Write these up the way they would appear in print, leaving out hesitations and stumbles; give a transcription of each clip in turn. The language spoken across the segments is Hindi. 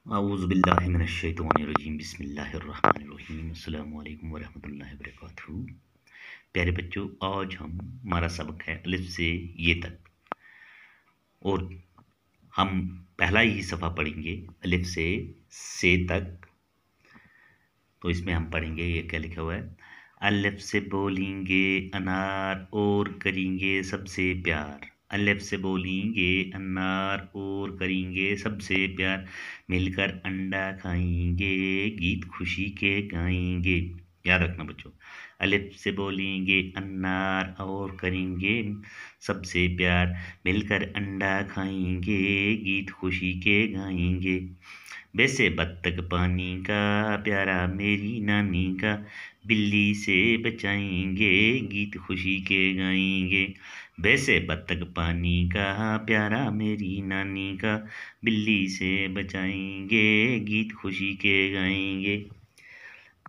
औज़ुबिल्लाहिमिनश्शैतानिर्रजीम बिस्मिल्लाहिर्रहमानिर्रहीम अस्सलामु अलैकुम वरहमतुल्लाहि वबरकातुहू। प्यारे बच्चों, आज हमारा सबक है अलिफ से ये तक, और हम पहला ही सफ़ा पढ़ेंगे अलिफ से तक। तो इसमें हम पढ़ेंगे, ये क्या लिखा हुआ है। अलिफ से बोलेंगे अनार और करेंगे सबसे प्यार। अलिफ से बोलेंगे अनार और करेंगे सबसे प्यार, मिलकर अंडा खाएंगे गीत खुशी के गाएंगे। याद रखना बच्चों, अलिफ से बोलेंगे अनार और करेंगे सबसे प्यार, मिलकर अंडा खाएंगे गीत खुशी के गाएंगे। वैसे बत्तख पानी का प्यारा मेरी नानी का, बिल्ली से बचाएंगे गीत खुशी के गाएंगे। वैसे बत्तख पानी का प्यारा मेरी नानी का, बिल्ली से बचाएंगे गीत खुशी के गाएंगे।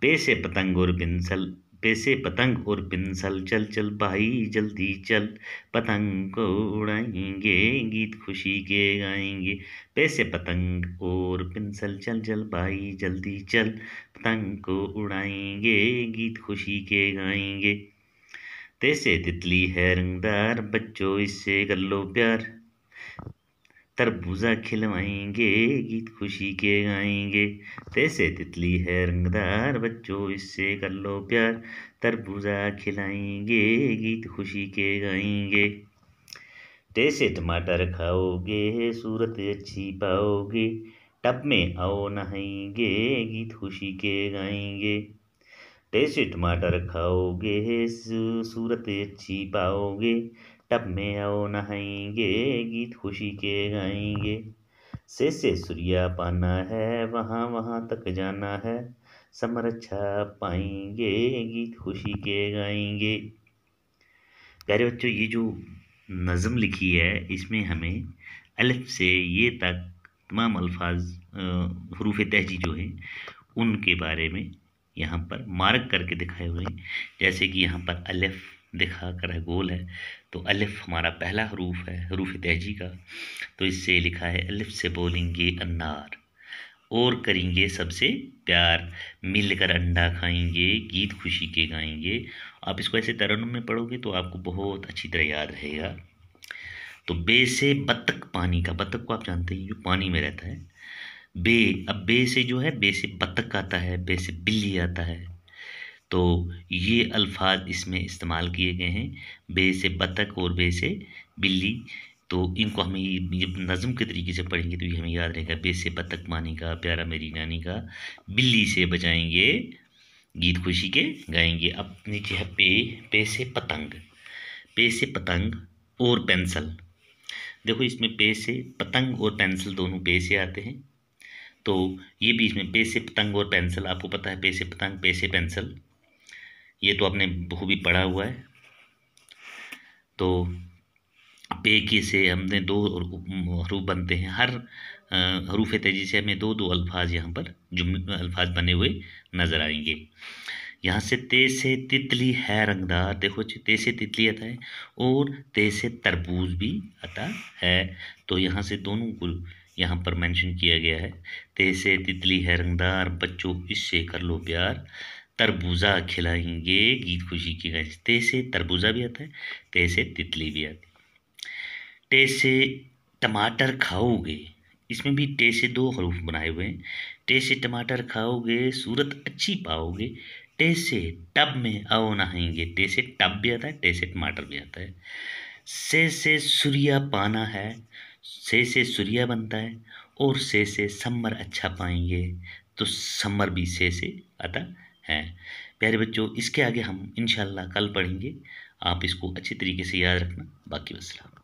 पैसे पतंग और पेंसिल, पैसे पतंग और पेंसिल, चल चल भाई जल्दी चल, पतंग को उड़ाएंगे गीत खुशी के गाएंगे। पैसे पतंग और पेंसिल, चल चल भाई जल्दी चल, पतंग को उड़ाएंगे गीत खुशी के गाएंगे। तैसे तितली है रंगदार, बच्चों इससे कर लो प्यार, तरबूजा खिलवाएंगे गीत खुशी के गाएंगे। तैसे तितली है रंगदार, बच्चों इससे कर लो प्यार, तरबूजा खिलाएंगे गीत खुशी के गाएंगे। तैसे टमाटर खाओगे सूरत अच्छी पाओगे, टब में आओ नहाएंगे गीत खुशी के गाएंगे। तैसे टमाटर खाओगे सूरत अच्छी पाओगे, टब में आओ नहाएंगे गीत खुशी के गाएंगे। से सूर्या पाना है वहाँ वहाँ तक जाना है, समर अच्छा पाएंगे गीत खुशी के गाएंगे। प्यारे बच्चों, ये जो नज़म लिखी है इसमें हमें अलिफ से ये तक तमाम अल्फाज हरूफ तहजी जो हैं उनके बारे में यहाँ पर मार्क करके दिखाए हुए हैं। जैसे कि यहाँ पर अलिफ दिखा कर है, गोल है, तो अलिफ हमारा पहला हरूफ है हरूफ तहजी का। तो इससे लिखा है अलिफ से बोलेंगे अन्नार और करेंगे सबसे प्यार, मिलकर अंडा खाएंगे गीत खुशी के गाएंगे। आप इसको ऐसे तरन्नुम में पढ़ोगे तो आपको बहुत अच्छी तरह याद रहेगा। तो बे से बत्तख पानी का, बत्तख को आप जानते हैं जो पानी में रहता है। बे, अब बे से जो है, बे से बत्तख आता है, बे से बिल्ली आता है। तो ये अल्फाज इसमें इस्तेमाल किए गए हैं, बे से बत्तख और बे से बिल्ली। तो इनको हमें ये नज़म के तरीके से पढ़ेंगे तो ये हमें याद रहेगा। बे से बत्तख पानी का प्यारा मेरी नानी का, बिल्ली से बचाएंगे गीत खुशी के गाएंगे। अब नीचे है पे, पे से पतंग, पे से पतंग और पेंसिल। देखो इसमें पे से पतंग और पेंसिल दोनों पे से आते हैं, तो ये भी इसमें पे से पतंग और पेंसिल, आपको पता है पे से पतंग पे से पेंसिल, ये तो आपने बखूबी पढ़ा हुआ है। तो पे के से हमने दो हरूफ बनते हैं, हर हरूफ तेजी से हमें दो दो अल्फाज यहाँ पर जुम्ले अल्फाज बने हुए नजर आएंगे। यहाँ से ते से तितली है रंगदार, देखो ते से तितली आता है और ते से तरबूज भी आता है। तो यहाँ से दोनों को यहाँ पर मेंशन किया गया है। ते से तितली है रंगदार, बच्चों इससे कर लो प्यार, तरबूजा खिलाएंगे गीत खुशी की गाएंगे। ते से तरबूजा भी आता है, ते से तितली भी आती है। टे से टमाटर खाओगे, इसमें भी टे से दो हरूफ बनाए हुए हैं। टे से टमाटर खाओगे सूरत अच्छी पाओगे, टे से टब में आओ नहाएंगे, टे से टब भी आता है, टे से टमाटर भी आता है। से सूर्या पाना है, से सूर्या बनता है, और से समर अच्छा पाएंगे, तो समर भी से आता है। प्यारे बच्चों, इसके आगे हम इंशाल्लाह कल पढ़ेंगे, आप इसको अच्छी तरीके से याद रखना। बाकी वस्सलाम।